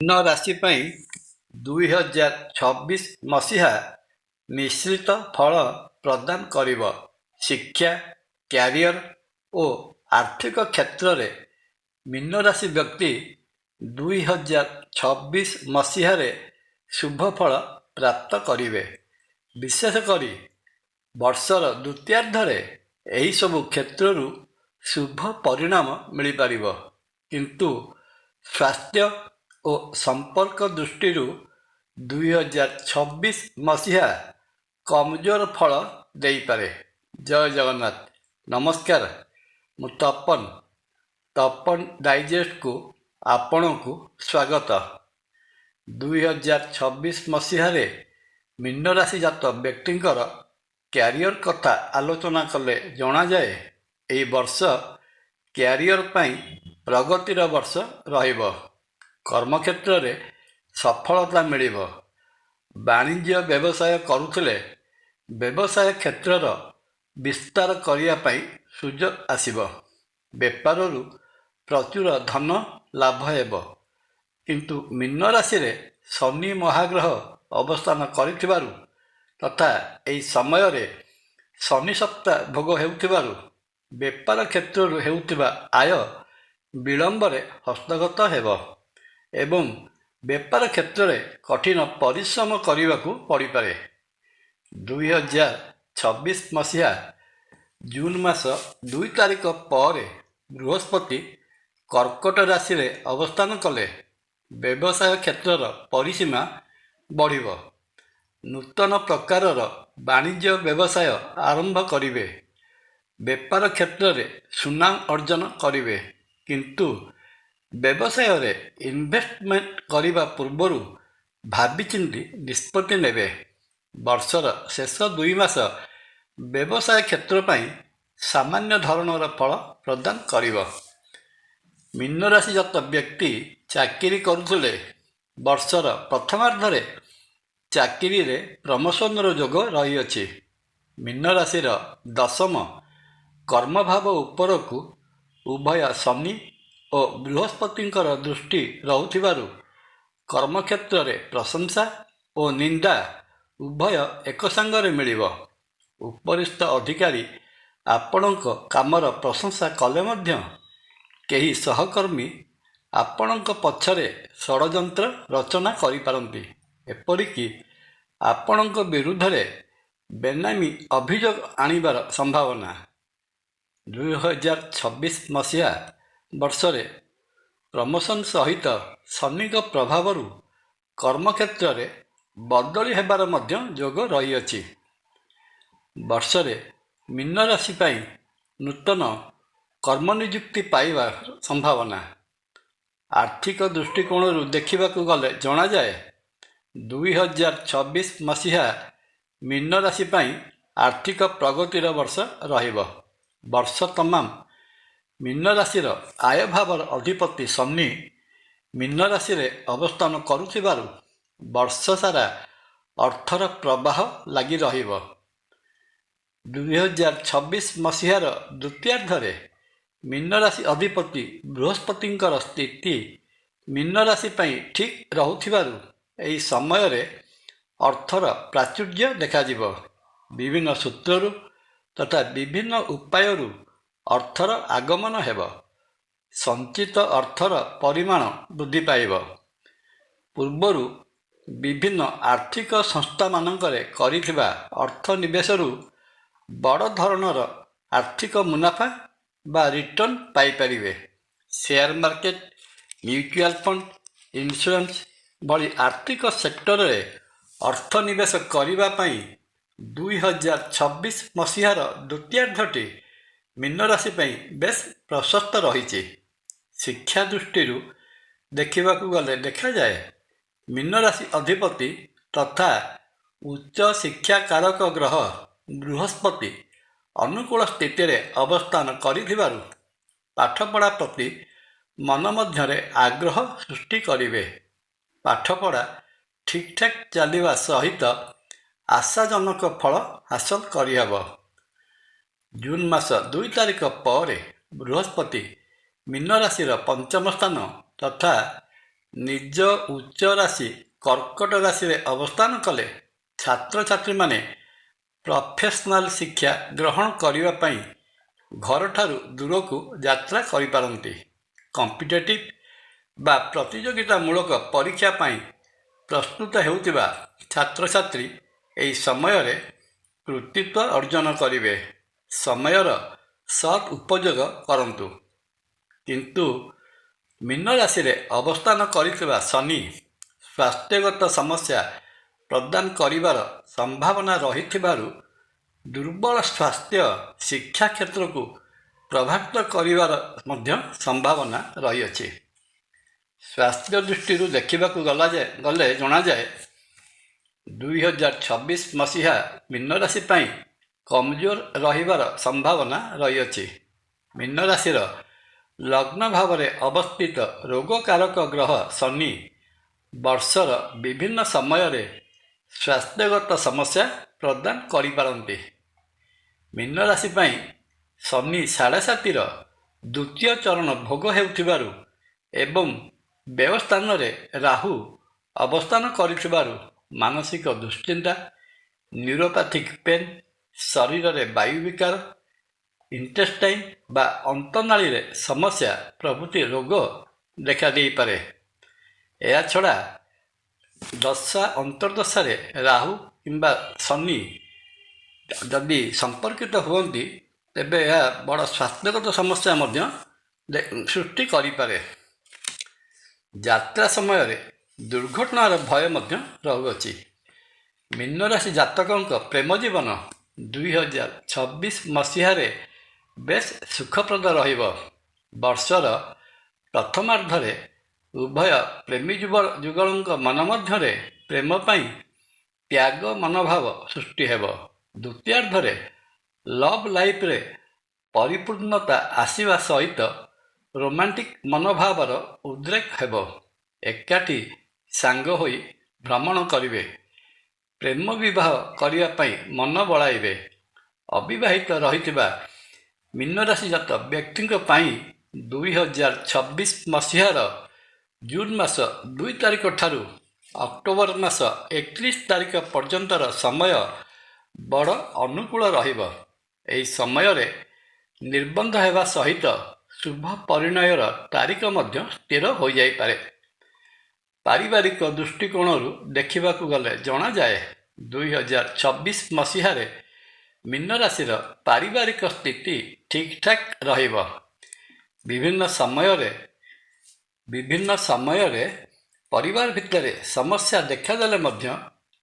ମୀନ ରାଶି ପାଇଁ 2026 ମସିହା ମିଶ୍ରିତ ଫଳ ପ୍ରଦାନ କରିବ। ଶିକ୍ଷା, କ୍ୟାରିୟର ଓ ଆର୍ଥିକ କ୍ଷେତ୍ରରେ ମୀନ ରାଶି ବ୍ୟକ୍ତି 2026 ମସିହାରେ ଶୁଭ ଫଳ ପ୍ରାପ୍ତ କରିବେ। ବିଶେଷ କରି ବର୍ଷର ଦ୍ୱିତୀୟାର୍ଦ୍ଧରେ ଏହିସବୁ କ୍ଷେତ୍ରରୁ ଶୁଭ ପରିଣାମ ମିଳିପାରିବ। କିନ୍ତୁ ସ୍ୱାସ୍ଥ୍ୟ ଓ ସମ୍ପର୍କ ଦୃଷ୍ଟିରୁ 2026 ମସିହା କମଜୋର ଫଳ ଦେଇପାରେ। ଜୟ ଜଗନ୍ନାଥ। ନମସ୍କାର, ମୁଁ ତପନ ଡାଇଜେଷ୍ଟକୁ ଆପଣଙ୍କୁ ସ୍ୱାଗତ। 2026 ମସିହାରେ ମୀନ ରାଶି ଜାତ ବ୍ୟକ୍ତିଙ୍କର କ୍ୟାରିୟର କଥା ଆଲୋଚନା କଲେ ଜଣାଯାଏ, ଏହି ବର୍ଷ କ୍ୟାରିୟର ପାଇଁ ପ୍ରଗତିର ବର୍ଷ ରହିବ। କର୍ମକ୍ଷେତ୍ରରେ ସଫଳତା ମିଳିବ। ବାଣିଜ୍ୟ ବ୍ୟବସାୟ କରୁଥିଲେ ବ୍ୟବସାୟ କ୍ଷେତ୍ରର ବିସ୍ତାର କରିବା ପାଇଁ ସୁଯୋଗ ଆସିବ। ବେପାରରୁ ପ୍ରଚୁର ଧନ ଲାଭ ହେବ। କିନ୍ତୁ ମୀନ ରାଶିରେ ଶନି ମହାଗ୍ରହ ଅବସ୍ଥାନ କରିଥିବାରୁ ତଥା ଏହି ସମୟରେ ଶନି ସପ୍ତା ଭୋଗ ହେଉଥିବାରୁ ବେପାର କ୍ଷେତ୍ରରୁ ହେଉଥିବା ଆୟ ବିଳମ୍ବରେ ହସ୍ତଗତ ହେବ ଏବଂ ବେପାର କ୍ଷେତ୍ରରେ କଠିନ ପରିଶ୍ରମ କରିବାକୁ ପଡ଼ିପାରେ। 2026 ମସିହା ଜୁନ ମାସ 2 ତାରିଖ ପରେ ବୃହସ୍ପତି କର୍କଟ ରାଶିରେ ଅବସ୍ଥାନ କଲେ ବ୍ୟବସାୟ କ୍ଷେତ୍ରର ପରିସୀମା ବଢ଼ିବ। ନୂତନ ପ୍ରକାରର ବାଣିଜ୍ୟ ବ୍ୟବସାୟ ଆରମ୍ଭ କରିବେ। ବେପାର କ୍ଷେତ୍ରରେ ସୁନାମ ଅର୍ଜନ କରିବେ। କିନ୍ତୁ ବ୍ୟବସାୟରେ ଇନଭେଷ୍ଟମେଣ୍ଟ କରିବା ପୂର୍ବରୁ ଭାବିଚିନ୍ତି ନିଷ୍ପତ୍ତି ନେବେ। ବର୍ଷର ଶେଷ 2 ମାସ ବ୍ୟବସାୟ କ୍ଷେତ୍ର ପାଇଁ ସାମାନ୍ୟ ଧରଣର ଫଳ ପ୍ରଦାନ କରିବ। ମୀନ ରାଶି ଜାତ ବ୍ୟକ୍ତି ଚାକିରି କରୁଥିଲେ ବର୍ଷର ପ୍ରଥମାର୍ଦ୍ଧରେ ଚାକିରିରେ ପ୍ରମୋସନର ଯୋଗ ରହିଅଛି। ମୀନ ରାଶିର ଦଶମ କର୍ମଭାବ ଉପରକୁ ଉଭୟ ଶନି ଓ ବୃହସ୍ପତିଙ୍କର ଦୃଷ୍ଟି ରହୁଥିବାରୁ କର୍ମକ୍ଷେତ୍ରରେ ପ୍ରଶଂସା ଓ ନିନ୍ଦା ଉଭୟ ଏକ ସାଙ୍ଗରେ ମିଳିବ। ଉପରିସ୍ଥ ଅଧିକାରୀ ଆପଣଙ୍କ କାମର ପ୍ରଶଂସା କଲେ ମଧ୍ୟ କେହି ସହକର୍ମୀ ଆପଣଙ୍କ ପଛରେ ଷଡ଼ଯନ୍ତ୍ର ରଚନା କରିପାରନ୍ତି। ଏପରିକି ଆପଣଙ୍କ ବିରୁଦ୍ଧରେ ବେନାମୀ ଅଭିଯୋଗ ଆଣିବାର ସମ୍ଭାବନା। 2026 ମସିହା ବର୍ଷରେ ପ୍ରମୋସନ ସହିତ ଶନିଙ୍କ ପ୍ରଭାବରୁ କର୍ମକ୍ଷେତ୍ରରେ ବଦଳି ହେବାର ମଧ୍ୟ ଯୋଗ ରହିଅଛି। ବର୍ଷରେ ମୀନ ରାଶି ପାଇଁ ନୂତନ କର୍ମନିଯୁକ୍ତି ପାଇବା ସମ୍ଭାବନା। ଆର୍ଥିକ ଦୃଷ୍ଟିକୋଣରୁ ଦେଖିବାକୁ ଗଲେ ଜଣାଯାଏ, 2026 ମସିହା ମୀନ ରାଶି ପାଇଁ ଆର୍ଥିକ ପ୍ରଗତିର ବର୍ଷ ରହିବ। ବର୍ଷ ତମାମ ମୀନ ରାଶିର ଆୟ ଭାବର ଅଧିପତି ଶନି ମୀନ ରାଶିରେ ଅବସ୍ଥାନ କରୁଥିବାରୁ ବର୍ଷ ସାରା ଅର୍ଥର ପ୍ରବାହ ଲାଗି ରହିବ। 2026 ମସିହାର ଦ୍ୱିତୀୟାର୍ଦ୍ଧରେ ମୀନ ରାଶି ଅଧିପତି ବୃହସ୍ପତିଙ୍କର ସ୍ଥିତି ମୀନ ରାଶି ପାଇଁ ଠିକ୍ ରହୁଥିବାରୁ ଏହି ସମୟରେ ଅର୍ଥର ପ୍ରାଚୁର୍ଯ୍ୟ ଦେଖାଯିବ। ବିଭିନ୍ନ ସୂତ୍ରରୁ ତଥା ବିଭିନ୍ନ ଉପାୟରୁ ଅର୍ଥର ଆଗମନ ହେବ। ସଞ୍ଚିତ ଅର୍ଥର ପରିମାଣ ବୃଦ୍ଧି ପାଇବ। ପୂର୍ବରୁ ବିଭିନ୍ନ ଆର୍ଥିକ ସଂସ୍ଥାମାନଙ୍କରେ କରିଥିବା ଅର୍ଥ ନିବେଶରୁ ବଡ଼ ଧରଣର ଆର୍ଥିକ ମୁନାଫା ବା ରିଟର୍ଣ୍ଣ ପାଇପାରିବେ। Share market, mutual fund, insurance ଭଳି ଆର୍ଥିକ ସେକ୍ଟରରେ ଅର୍ଥ ନିବେଶ କରିବା ପାଇଁ 2026 ମସିହାର ଦ୍ୱିତୀୟାର୍ଦ୍ଧଟି ମୀନ ରାଶି ପାଇଁ ବେଶ୍ ପ୍ରଶସ୍ତ ରହିଛି। ଶିକ୍ଷା ଦୃଷ୍ଟିରୁ ଦେଖିବାକୁ ଗଲେ ଦେଖାଯାଏ, ମୀନ ରାଶି ଅଧିପତି ତଥା ଉଚ୍ଚ ଶିକ୍ଷାକାରକ ଗ୍ରହ ବୃହସ୍ପତି ଅନୁକୂଳ ସ୍ଥିତିରେ ଅବସ୍ଥାନ କରିଥିବାରୁ ପାଠପଢ଼ା ପ୍ରତି ମନ ମଧ୍ୟରେ ଆଗ୍ରହ ସୃଷ୍ଟି କରିବେ। ପାଠପଢ଼ା ଠିକ୍ଠାକ୍ ଚାଲିବା ସହିତ ଆଶାଜନକ ଫଳ ହାସଲ କରିହେବ। ଜୁନ ମାସ 2 ତାରିଖ ପରେ ବୃହସ୍ପତି ମୀନ ରାଶିର ପଞ୍ଚମ ସ୍ଥାନ ତଥା ନିଜ ଉଚ୍ଚ ରାଶି କର୍କଟ ରାଶିରେ ଅବସ୍ଥାନ କଲେ ଛାତ୍ରଛାତ୍ରୀମାନେ ପ୍ରଫେସନାଲ ଶିକ୍ଷା ଗ୍ରହଣ କରିବା ପାଇଁ ଘରଠାରୁ ଦୂରକୁ ଯାତ୍ରା କରିପାରନ୍ତି। କମ୍ପିଟେଟିଭ୍ ବା ପ୍ରତିଯୋଗିତାମୂଳକ ପରୀକ୍ଷା ପାଇଁ ପ୍ରସ୍ତୁତ ହେଉଥିବା ଛାତ୍ରଛାତ୍ରୀ ଏହି ସମୟରେ କୃତିତ୍ୱ ଅର୍ଜନ କରିବେ। ସମୟର ସତ୍ ଉପଯୋଗ କରନ୍ତୁ। କିନ୍ତୁ ମୀନ ରାଶିରେ ଅବସ୍ଥାନ କରିଥିବା ଶନି ସ୍ୱାସ୍ଥ୍ୟଗତ ସମସ୍ୟା ପ୍ରଦାନ କରିବାର ସମ୍ଭାବନା ରହିଥିବାରୁ ଦୁର୍ବଳ ସ୍ୱାସ୍ଥ୍ୟ ଶିକ୍ଷା କ୍ଷେତ୍ରକୁ ପ୍ରଭାବିତ କରିବାର ମଧ୍ୟ ସମ୍ଭାବନା ରହିଅଛି। ସ୍ୱାସ୍ଥ୍ୟ ଦୃଷ୍ଟିରୁ ଦେଖିବାକୁ ଗଲେ ଜଣାଯାଏ 2026 ମସିହା ମୀନ ରାଶି ପାଇଁ କମଜୋର ରହିବାର ସମ୍ଭାବନା ରହିଅଛି। ମୀନ ରାଶିର ଲଗ୍ନ ଭାବରେ ଅବସ୍ଥିତ ରୋଗକାରକ ଗ୍ରହ ଶନି ବର୍ଷର ବିଭିନ୍ନ ସମୟରେ ସ୍ୱାସ୍ଥ୍ୟଗତ ସମସ୍ୟା ପ୍ରଦାନ କରିପାରନ୍ତି। ମୀନ ରାଶି ପାଇଁ ଶନି 7.5ର ଦ୍ୱିତୀୟ ଚରଣ ଭୋଗ ହେଉଥିବାରୁ ଏବଂ ବ୍ୟୟସ୍ଥାନରେ ରାହୁ ଅବସ୍ଥାନ କରିଥିବାରୁ ମାନସିକ ଦୁଶ୍ଚିନ୍ତା, ନ୍ୟୁରୋପାଥିକ୍ ପେନ୍, ଶରୀରରେ ବାୟୁ ବିକାର, ଇଣ୍ଟେଷ୍ଟାଇନ୍ ବା ଅନ୍ତନାଳୀରେ ସମସ୍ୟା ପ୍ରଭୃତି ରୋଗ ଦେଖାଦେଇପାରେ। ଏହାଛଡ଼ା ଦଶା ଅନ୍ତର୍ଦଶାରେ ରାହୁ କିମ୍ବା ଶନି ଯଦି ସମ୍ପର୍କିତ ହୁଅନ୍ତି ତେବେ ଏହା ବଡ଼ ସ୍ୱାସ୍ଥ୍ୟଗତ ସମସ୍ୟା ମଧ୍ୟ ସୃଷ୍ଟି କରିପାରେ। ଯାତ୍ରା ସମୟରେ ଦୁର୍ଘଟଣାର ଭୟ ମଧ୍ୟ ରହୁଅଛି। ମୀନ ରାଶି ଜାତକଙ୍କ ପ୍ରେମ ଜୀବନ 2026 ମସିହାରେ ବେଶ୍ ସୁଖପ୍ରଦ ରହିବ। ବର୍ଷର ପ୍ରଥମାର୍ଦ୍ଧରେ ଉଭୟ ପ୍ରେମୀ ଯୁଗଳଙ୍କ ମନ ମଧ୍ୟରେ ପ୍ରେମ ପାଇଁ ତ୍ୟାଗ ମନୋଭାବ ସୃଷ୍ଟି ହେବ। ଦ୍ୱିତୀୟାର୍ଦ୍ଧରେ ଲଭ୍ ଲାଇଫ୍ରେ ପରିପୂର୍ଣ୍ଣତା ଆସିବା ସହିତ ରୋମାଣ୍ଟିକ୍ ମନୋଭାବର ଉଦ୍ରେକ ହେବ। ଏକାଠି ସାଙ୍ଗ ହୋଇ ଭ୍ରମଣ କରିବେ। ପ୍ରେମ ବିବାହ କରିବା ପାଇଁ ମନ ବଳାଇବେ। ଅବିବାହିତ ରହିଥିବା ମୀନ ରାଶି ଜାତ ବ୍ୟକ୍ତିଙ୍କ ପାଇଁ 2026 ମସିହାର ଜୁନ୍ ମାସ 2 ତାରିଖ ଠାରୁ ଅକ୍ଟୋବର ମାସ 31 ତାରିଖ ପର୍ଯ୍ୟନ୍ତର ସମୟ ବଡ଼ ଅନୁକୂଳ ରହିବ। ଏହି ସମୟରେ ନିର୍ବନ୍ଧ ହେବା ସହିତ ଶୁଭ ପରିଣୟର ତାରିଖ ମଧ୍ୟ ସ୍ଥିର ହୋଇଯାଇପାରେ। ପାରିବାରିକ ଦୃଷ୍ଟିକୋଣରୁ ଦେଖିବାକୁ ଗଲେ ଜଣାଯାଏ 2026 ମସିହାରେ ମୀନ ରାଶିର ପାରିବାରିକ ସ୍ଥିତି ଠିକ୍ଠାକ୍ ରହିବ। ବିଭିନ୍ନ ସମୟରେ ପରିବାର ଭିତରେ ସମସ୍ୟା ଦେଖାଦେଲେ ମଧ୍ୟ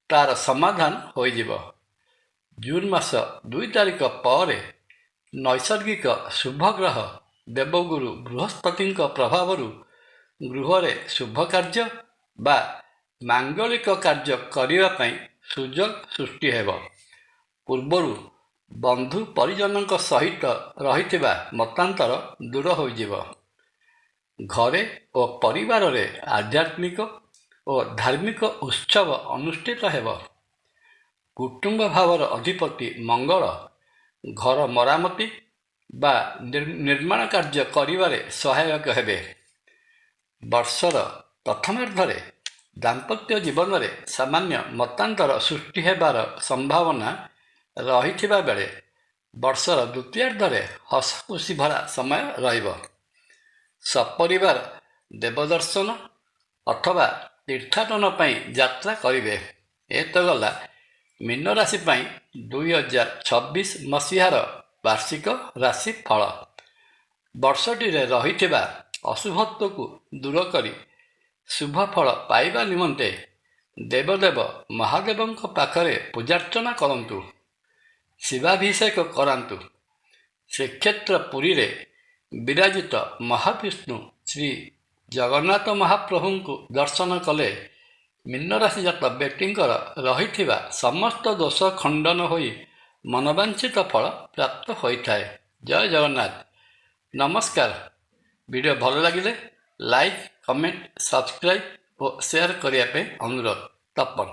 ତାର ସମାଧାନ ହୋଇଯିବ। ଜୁନ୍ ମାସ 2 ତାରିଖ ପରେ ନୈସର୍ଗିକ ଶୁଭଗ୍ରହ ଦେବଗୁରୁ ବୃହସ୍ପତିଙ୍କ ପ୍ରଭାବରୁ ଗୃହରେ ଶୁଭ କାର୍ଯ୍ୟ ବା ମାଙ୍ଗଳିକ କାର୍ଯ୍ୟ କରିବା ପାଇଁ ସୁଯୋଗ ସୃଷ୍ଟି ହେବ। ପୂର୍ବରୁ ବନ୍ଧୁ ପରିଜନଙ୍କ ସହିତ ରହିଥିବା ମତାନ୍ତର ଦୂର ହୋଇଯିବ। ଘରେ ଓ ପରିବାରରେ ଆଧ୍ୟାତ୍ମିକ ଓ ଧାର୍ମିକ ଉତ୍ସବ ଅନୁଷ୍ଠିତ ହେବ। କୁଟୁମ୍ବ ଭାବର ଅଧିପତି ମଙ୍ଗଳ ଘର ମରାମତି ବା ନିର୍ମାଣ କାର୍ଯ୍ୟ କରିବାରେ ସହାୟକ ହେବେ। ବର୍ଷର ପ୍ରଥମାର୍ଦ୍ଧରେ ଦାମ୍ପତ୍ୟ ଜୀବନରେ ସାମାନ୍ୟ ମତାନ୍ତର ସୃଷ୍ଟି ହେବାର ସମ୍ଭାବନା ରହିଥିବା ବେଳେ ବର୍ଷର ଦ୍ୱିତୀୟାର୍ଦ୍ଧରେ ହସଖୁସି ଭରା ସମୟ ରହିବ। ସପରିବାର ଦେବଦର୍ଶନ ଅଥବା ତୀର୍ଥାଟନ ପାଇଁ ଯାତ୍ରା କରିବେ। ଏ ତ ଗଲା ମୀନ ରାଶି ପାଇଁ 2026 ମସିହାର ବାର୍ଷିକ ରାଶି ଫଳ। ବର୍ଷଟିରେ ରହିଥିବା ଅଶୁଭତ୍ୱକୁ ଦୂର କରି ଶୁଭ ଫଳ ପାଇବା ନିମନ୍ତେ ଦେବଦେବ ମହାଦେବଙ୍କ ପାଖରେ ପୂଜାର୍ଚ୍ଚନା କରନ୍ତୁ, ଶିବାଭିଷେକ କରାନ୍ତୁ। ଶ୍ରୀକ୍ଷେତ୍ର ପୁରୀରେ ବିରାଜିତ ମହାବିଷ୍ଣୁ ଶ୍ରୀ ଜଗନ୍ନାଥ ମହାପ୍ରଭୁଙ୍କୁ ଦର୍ଶନ କଲେ ମୀନ ରାଶି ଜାତ ବ୍ୟକ୍ତିଙ୍କର ରହିଥିବା ସମସ୍ତ ଦୋଷ ଖଣ୍ଡନ ହୋଇ ମନବାଞ୍ଛିତ ଫଳ ପ୍ରାପ୍ତ ହୋଇଥାଏ। ଜୟ ଜଗନ୍ନାଥ। ନମସ୍କାର। ଭିଡ଼ିଓ ଭଲ ଲାଗିଲେ ଲାଇକ୍, କମେଣ୍ଟ, ସବସ୍କ୍ରାଇବ୍ ଓ ସେୟାର କରିବା ପାଇଁ ଅନୁରୋଧ। ତପନ।